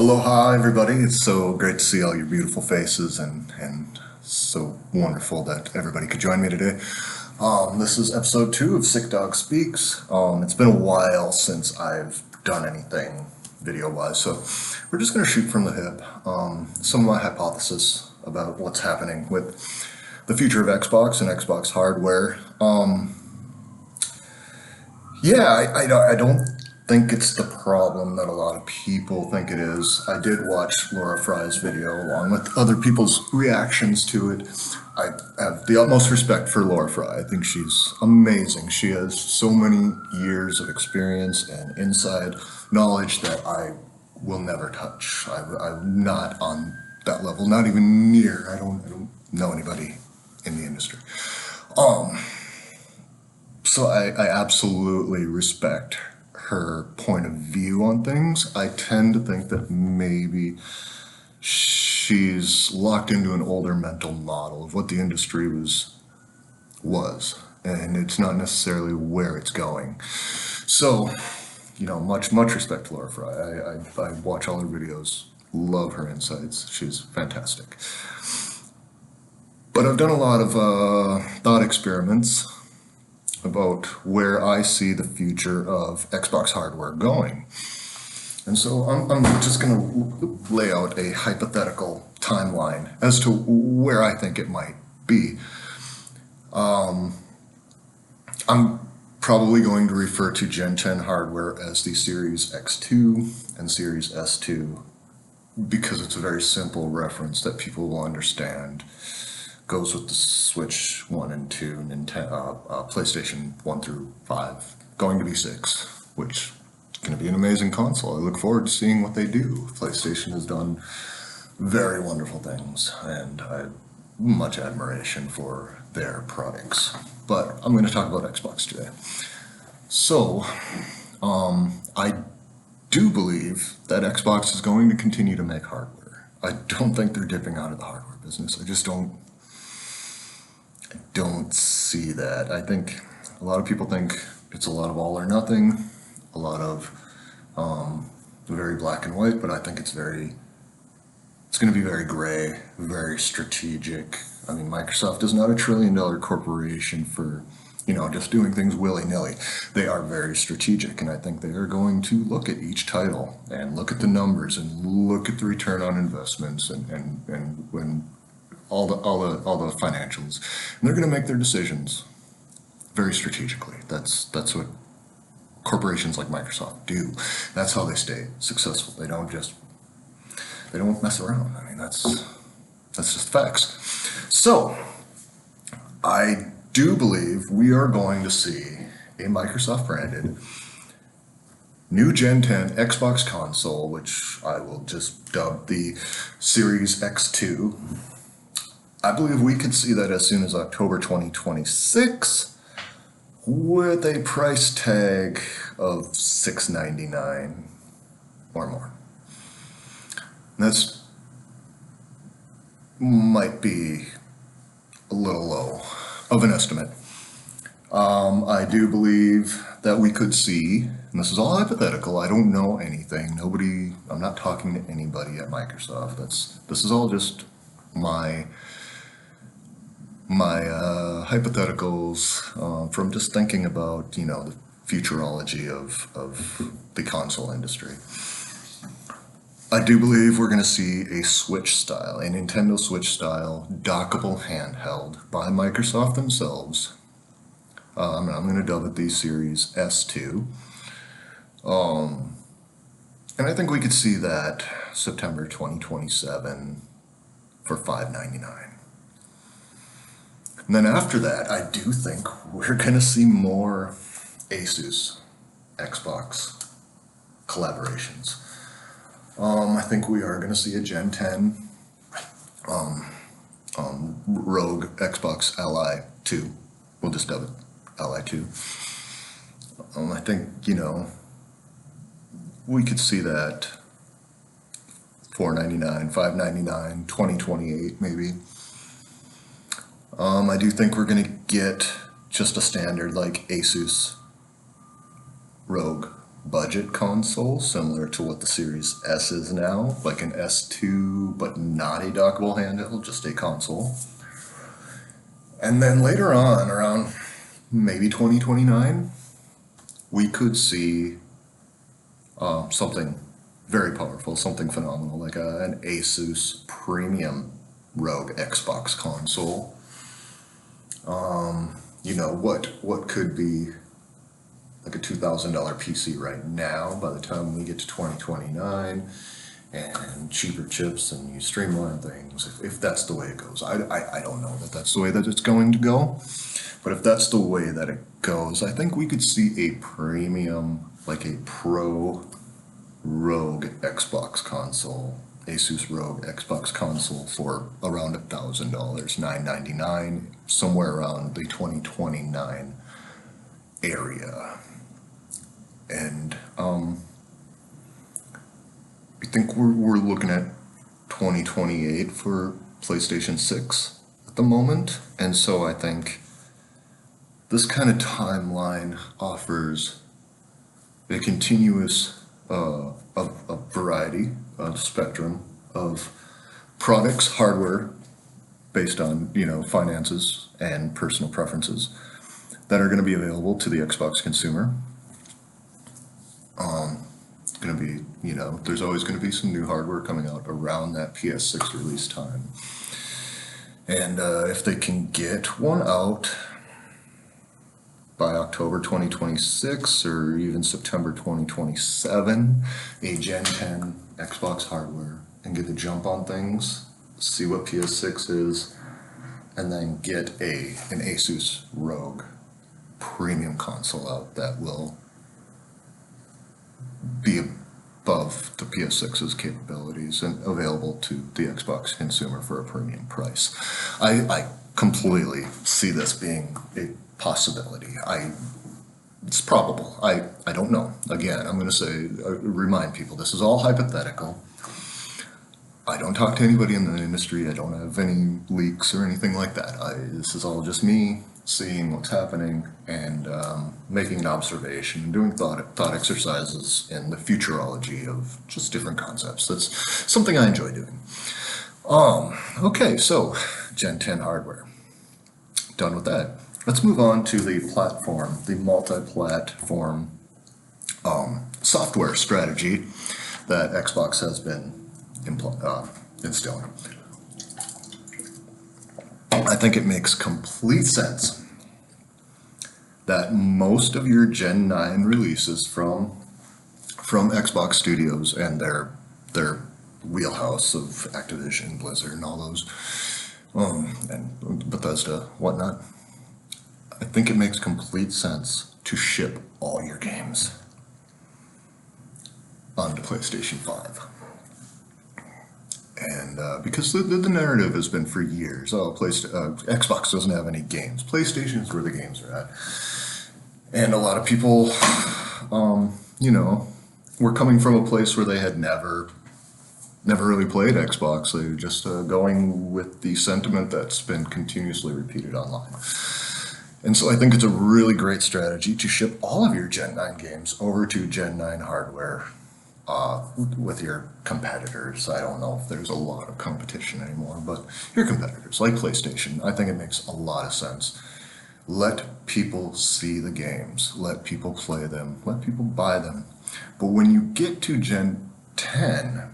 Aloha, everybody. It's so great to see all your beautiful faces and so wonderful that everybody could join me today. This is episode 2 of Sick Dog Speaks. It's been a while since I've done anything video-wise, so we're just going to shoot from the hip. Some of my hypothesis about what's happening with the future of Xbox and Xbox hardware. I don't think it's the problem that a lot of people think it is. I did watch Laura Fry's video along with other people's reactions to it. I have the utmost respect for Laura Fry. I think she's amazing. She has so many years of experience and inside knowledge that I will never touch. I'm not on that level, not even near. I don't know anybody in the industry. So I absolutely respect her point of view on things. I tend to think that maybe she's locked into an older mental model of what the industry was, and it's not necessarily where it's going. So, much respect to Laura Fry. I watch all her videos, love her insights. She's fantastic. But I've done a lot of thought experiments about where I see the future of Xbox hardware going. And so I'm just going to lay out a hypothetical timeline as to where I think it might be. I'm probably going to refer to Gen10 hardware as the Series X2 and Series S2 because it's a very simple reference that people will understand. Goes with the Switch 1 and 2, PlayStation 1 through 5, going to be 6, which is going to be an amazing console. I look forward to seeing what they do. PlayStation has done very wonderful things, and I have much admiration for their products. But I'm going to talk about Xbox today. So, I do believe that Xbox is going to continue to make hardware. I don't think they're dipping out of the hardware business. I don't see that. I think a lot of people think it's a lot of all or nothing, a lot of very black and white, but I think it's going to be very gray, very strategic. I mean, Microsoft is not a $1 trillion corporation for, just doing things willy-nilly. They are very strategic, and I think they are going to look at each title and look at the numbers and look at the return on investments and when all the financials, and they're going to make their decisions very strategically. That's what corporations like Microsoft do. That's how they stay successful. They don't mess around. I mean, that's just facts. So I do believe we are going to see a Microsoft branded new Gen 10 Xbox console, which I will just dub the Series X2. I believe we could see that as soon as October 2026 with a price tag of $699 or more. That's might be a little low of an estimate. I do believe that we could see, and this is all hypothetical, I don't know anything, I'm not talking to anybody at Microsoft. This is all just my hypotheticals from just thinking about, the futurology of the console industry. I do believe we're going to see a Nintendo Switch style dockable handheld by Microsoft themselves. I'm going to dub it the Series S2. And I think we could see that September 2027 for $599. And then after that, I do think we're going to see more Asus Xbox collaborations. I think we are going to see a Gen 10 Rogue Xbox Ally 2. We'll just dub it Ally 2. I think, we could see that $499, $599, 2028 maybe. I do think we're going to get just a standard like Asus Rogue budget console, similar to what the Series S is now, like an S2, but not a dockable handheld, just a console. And then later on, around maybe 2029, we could see something very powerful, something phenomenal, like an Asus premium Rogue Xbox console. You know, what could be like a $2,000 PC right now, by the time we get to 2029, and cheaper chips, and you streamline things, if that's the way it goes. I don't know that that's the way that it's going to go, but if that's the way that it goes, I think we could see a premium, like a Pro Rogue Xbox console, Asus Rogue Xbox console, for around $1,000, $999, somewhere around the 2029 area. And I think we're looking at 2028 for PlayStation 6 at the moment. And so I think this kind of timeline offers a continuous a variety of spectrum of products, hardware, based on, you know, finances and personal preferences, that are going to be available to the Xbox consumer. It's going to be, you know, there's always going to be some new hardware coming out around that PS6 release time. And if they can get one out by October 2026 or even September 2027, a Gen 10 Xbox hardware, and get the jump on things, see what PS6 is, and then get an Asus Rogue premium console out that will be above the PS6's capabilities and available to the Xbox consumer for a premium price. I completely see this being a possibility. It's probable. I don't know. Again, I'm going to say, remind people, this is all hypothetical. I don't talk to anybody in the industry. I don't have any leaks or anything like that. This is all just me seeing what's happening and making an observation and doing thought exercises in the futurology of just different concepts. That's something I enjoy doing. Okay, so Gen 10 hardware. Done with that. Let's move on to the platform, the multi-platform software strategy that Xbox has been instilling. I think it makes complete sense that most of your Gen 9 releases from Xbox Studios and their wheelhouse of Activision, Blizzard, and all those, and Bethesda, whatnot, I think it makes complete sense to ship all your games onto PlayStation 5. And because the narrative has been for years, Xbox doesn't have any games. PlayStation is where the games are at. And a lot of people, you know, were coming from a place where they had never really played Xbox. They were just going with the sentiment that's been continuously repeated online. And so I think it's a really great strategy to ship all of your Gen 9 games over to Gen 9 hardware with your competitors. I don't know if there's a lot of competition anymore, but your competitors, like PlayStation, I think it makes a lot of sense. Let people see the games, let people play them, let people buy them. But when you get to Gen 10,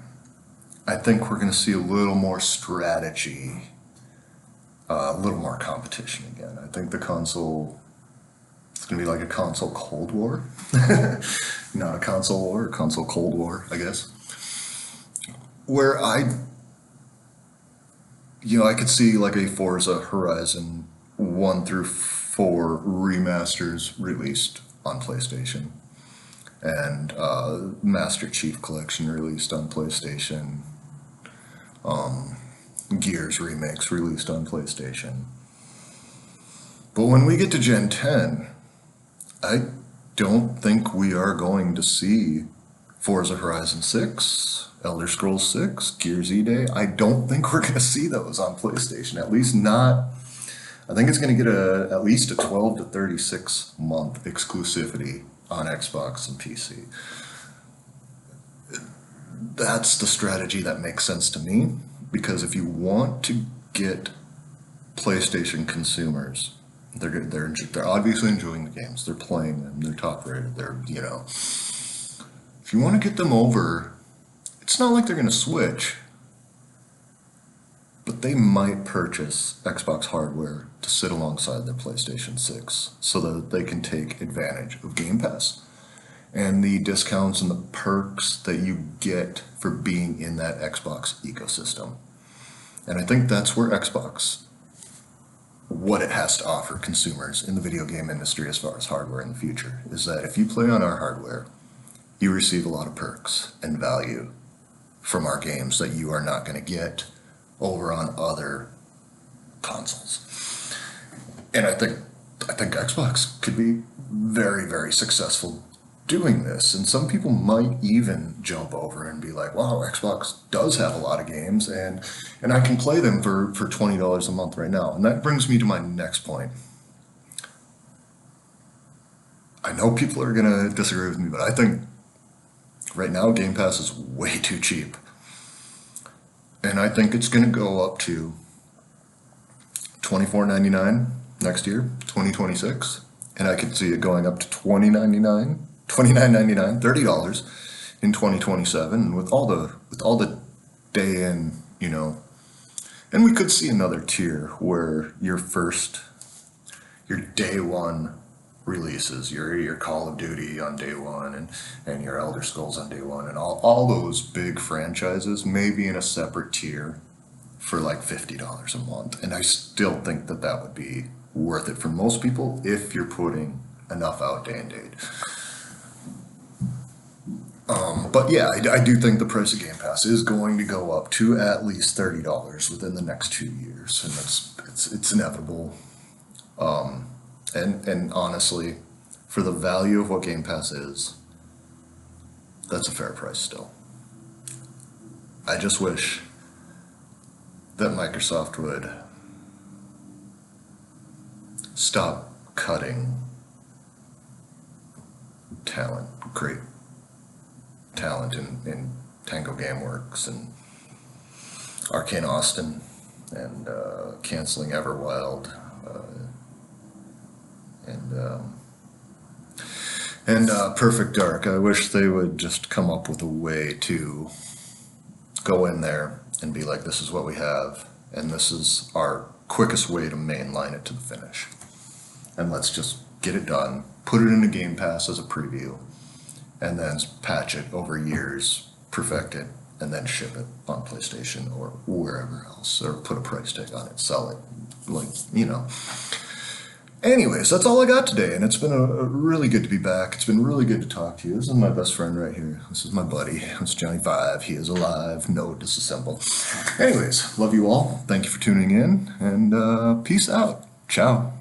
I think we're going to see a little more strategy, a little more competition again. I think the console, it's going to be like a console Cold War. Not a console war, a console Cold War, I guess. Where I could see like a Forza Horizon 1 through 4 remasters released on PlayStation, and Master Chief Collection released on PlayStation, Gears remakes released on PlayStation. But when we get to Gen 10, I don't think we are going to see Forza Horizon 6, Elder Scrolls 6, Gears E-Day. I don't think we're going to see those on PlayStation, at least not. I think it's going to get at least a 12 to 36 month exclusivity on Xbox and PC. That's the strategy that makes sense to me, because if you want to get PlayStation consumers, they're obviously enjoying the games, they're playing them, they're top rated, if you want to get them over, it's not like they're going to switch, but they might purchase Xbox hardware to sit alongside their PlayStation 6 so that they can take advantage of Game Pass and the discounts and the perks that you get for being in that Xbox ecosystem. And I think that's where Xbox, what it has to offer consumers in the video game industry as far as hardware in the future, is that if you play on our hardware, you receive a lot of perks and value from our games that you are not going to get over on other consoles. And I think Xbox could be very, very successful doing this, and some people might even jump over and be like, wow, Xbox does have a lot of games, and I can play them for $20 a month right now. And that brings me to my next point. I know people are gonna disagree with me, but I think right now Game Pass is way too cheap, and I think it's gonna go up to $24.99 next year, 2026, and I could see it going up to $29.99, $30 in 2027, and with all the day in, and we could see another tier where your day one releases, your Call of Duty on day one, and your Elder Scrolls on day one, and all those big franchises may be in a separate tier for like $50 a month, and I still think that would be worth it for most people if you're putting enough out day and date. But yeah, I do think the price of Game Pass is going to go up to at least $30 within the next 2 years, and it's inevitable. And honestly, for the value of what Game Pass is, that's a fair price still. I just wish that Microsoft would stop cutting great talent in Tango Gameworks and Arcane Austin, and canceling Everwild, and Perfect Dark. I wish they would just come up with a way to go in there and be like, this is what we have, and this is our quickest way to mainline it to the finish. And let's just get it done, put it in a Game Pass as a preview, and then patch it over years, perfect it, and then ship it on PlayStation or wherever else, or put a price tag on it, sell it, Anyways, that's all I got today, and it's been a really good to be back. It's been really good to talk to you. This is my best friend right here. This is my buddy. It's Johnny 5. He is alive. No disassemble. Anyways, love you all. Thank you for tuning in, and peace out. Ciao.